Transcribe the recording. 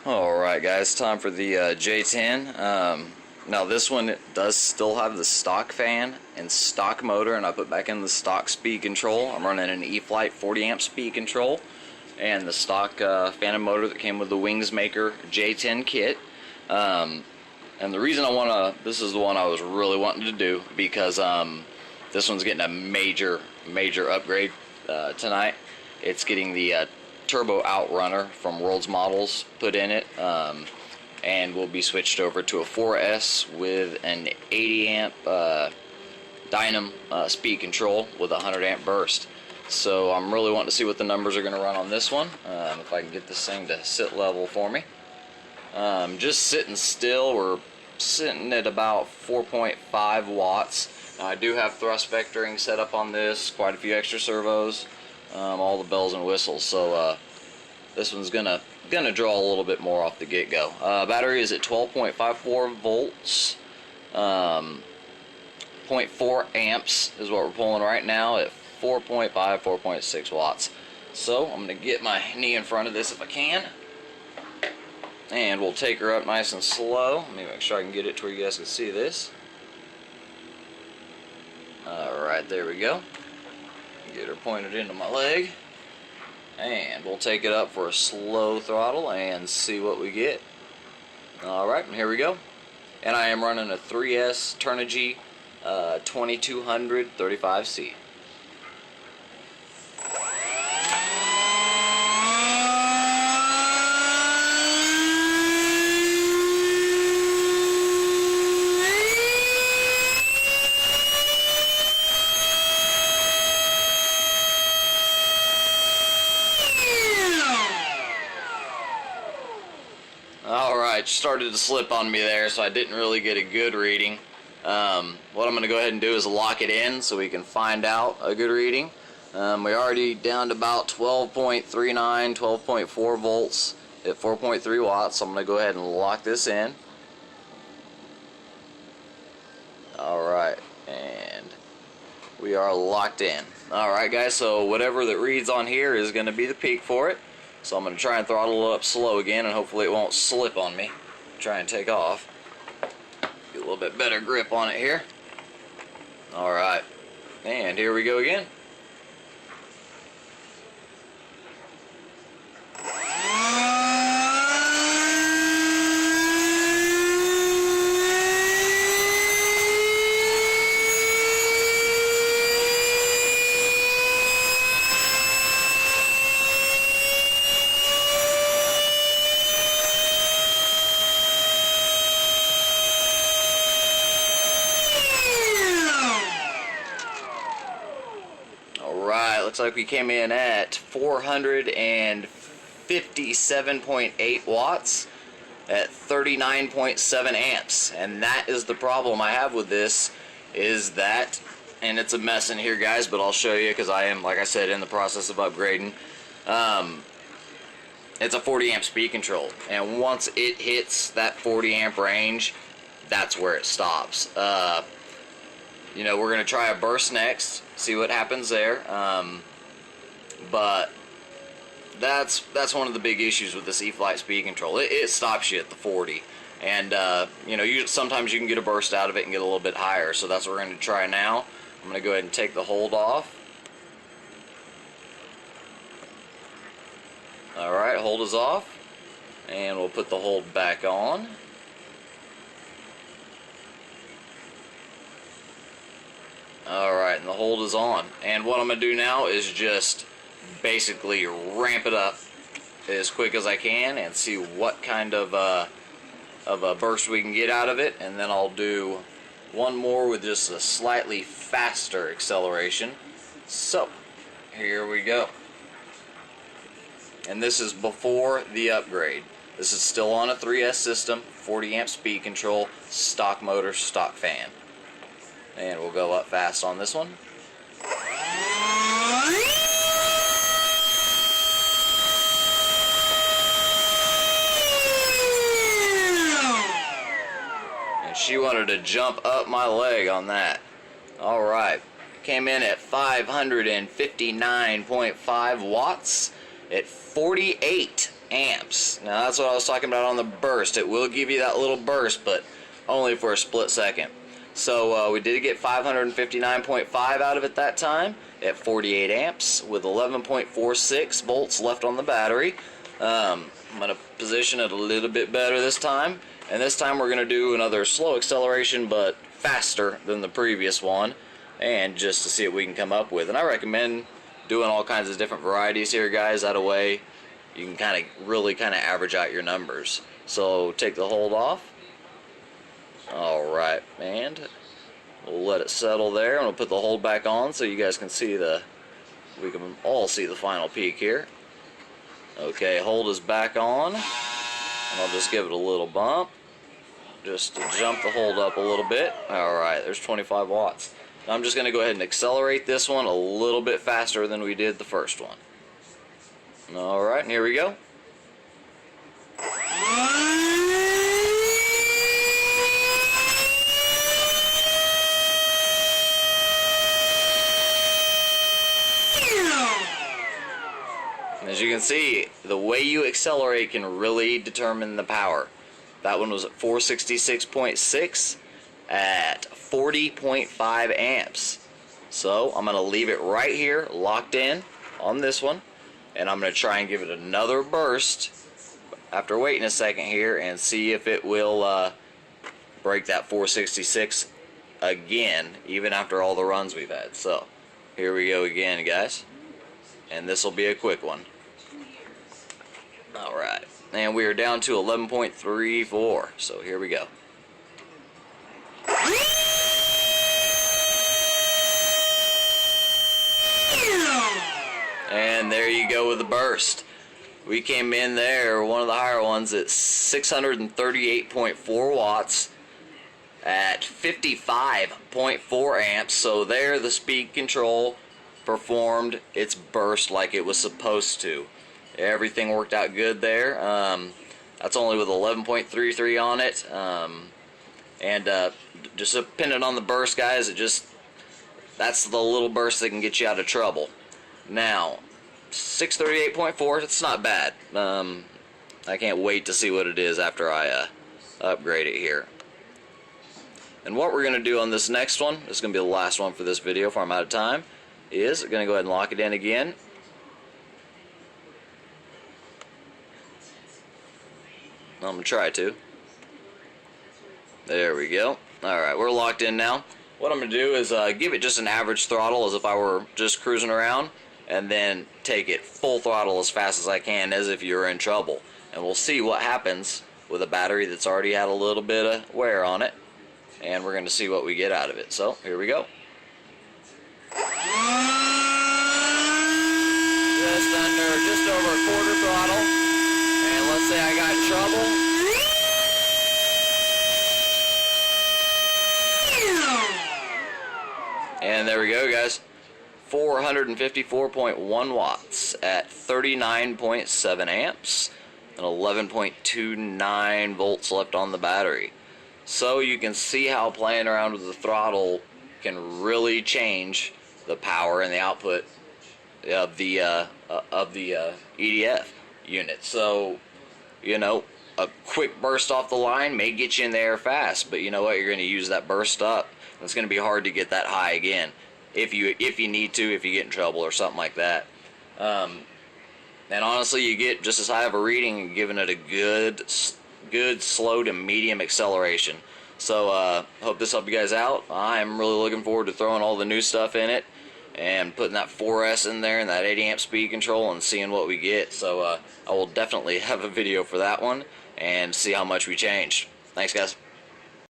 Alright guys, time for the J-10. Now this one does still have the stock fan and stock motor, and I put back in the stock speed control. I'm running an E-Flight 40 amp speed control and the stock fan and motor that came with the Wings Maker J-10 kit. And the reason I want to, this is the one I was really wanting to do because this one's getting a major upgrade tonight. It's getting the turbo outrunner from World's Models put in it, and will be switched over to a 4S with an 80 amp dynam speed control with a 100 amp burst. So I'm really wanting to see what the numbers are going to run on this one, if I can get this thing to sit level for me. Just sitting still, we're sitting at about 4.5 watts. Now, I do have thrust vectoring set up on this, quite a few extra servos, all the bells and whistles, so this one's gonna draw a little bit more off the get-go. Battery is at 12.54 volts, 0.4 amps is what we're pulling right now at 4.5, 4.6 watts. So I'm gonna get my knee in front of this if I can, and we'll take her up nice and slow. Let me make sure I can get it to where you guys can see this. Alright, there we go. Get her pointed into my leg, and we'll take it up for a slow throttle and see what we get. Alright, here we go. And I am running a 3S Turnigy 2200 35C. Alright, started to slip on me there, so I didn't really get a good reading. What I'm going to go ahead and do is lock it in so we can find out a good reading. We're already down to about 12.39, 12.4 volts at 4.3 watts, so I'm going to go ahead and lock this in. Alright, and we are locked in. Alright guys, so whatever that reads on here is going to be the peak for it. So I'm going to try and throttle it up slow again, and hopefully it won't slip on me. Try and take off. Get a little bit better grip on it here. Alright, and here we go again. Alright, looks like we came in at 457.8 watts at 39.7 amps. And that is the problem I have with this, is that, and it's a mess in here guys, but I'll show you because I am, like I said, in the process of upgrading. It's a 40 amp speed control, and once it hits that 40 amp range, that's where it stops. You know, we're going to try a burst next, see what happens there, but that's one of the big issues with this E-Flight speed control. It stops you at the 40, and you know, sometimes you can get a burst out of it and get a little bit higher, so that's what we're going to try now. I'm going to go ahead and take the hold off. Alright, hold is off, and we'll put the hold back on. Alright, and the hold is on. And what I'm going to do now is just basically ramp it up as quick as I can and see what kind of a burst we can get out of it. And then I'll do one more with just a slightly faster acceleration. So, here we go. And this is before the upgrade. This is still on a 3S system, 40 amp speed control, stock motor, stock fan. And we'll go up fast on this one. And she wanted to jump up my leg on that. Alright, came in at 559.5 watts at 48 amps. Now that's what I was talking about on the burst. It will give you that little burst, but only for a split second. So we did get 559.5 out of it that time at 48 amps with 11.46 volts left on the battery. I'm going to position it a little bit better this time, and this time we're going to do another slow acceleration but faster than the previous one, and just to see what we can come up with. And I recommend doing all kinds of different varieties here, guys. That way you can really average out your numbers. So take the hold off. Alright, and we'll let it settle there, and we'll put the hold back on so you guys can see we can all see the final peak here. Okay, hold is back on, and I'll just give it a little bump just to jump the hold up a little bit. Alright, there's 25 watts. Now I'm just going to go ahead and accelerate this one a little bit faster than we did the first one. Alright, and here we go. As you can see, the way you accelerate can really determine the power. That one was at 466.6 at 40.5 amps. So I'm going to leave it right here, locked in on this one, and I'm going to try and give it another burst after waiting a second here and see if it will break that 466 again, even after all the runs we've had. So here we go again, guys, and this will be a quick one. Alright, and we are down to 11.34, so here we go. And there you go with the burst. We came in there, one of the higher ones, at 638.4 watts at 55.4 amps. So there the speed control performed its burst like it was supposed to. Everything worked out good there. That's only with 11.33 on it. And just depending on the burst, guys, that's the little burst that can get you out of trouble. Now, 638.4, it's not bad. I can't wait to see what it is after I upgrade it here. And what we're going to do on this next one, this is going to be the last one for this video before I'm out of time, is going to go ahead and lock it in again. I'm going to try to. There we go. Alright, we're locked in now. What I'm going to do is give it just an average throttle as if I were just cruising around, and then take it full throttle as fast as I can as if you're in trouble. And we'll see what happens with a battery that's already had a little bit of wear on it, and we're going to see what we get out of it. So, here we go. Just over a quarter throttle, and let's say I got in trouble. And there we go, guys. 454.1 watts at 39.7 amps and 11.29 volts left on the battery. So you can see how playing around with the throttle can really change the power and the output of the EDF unit. So, you know, a quick burst off the line may get you in the air fast, but you know what, you're going to use that burst up. It's going to be hard to get that high again if you need to, if you get in trouble or something like that. And honestly, you get just as high of a reading giving it a good slow to medium acceleration. So hope this helped you guys out. I'm really looking forward to throwing all the new stuff in it and putting that 4S in there and that 80 amp speed control and seeing what we get. So I will definitely have a video for that one and see how much we changed. Thanks, guys.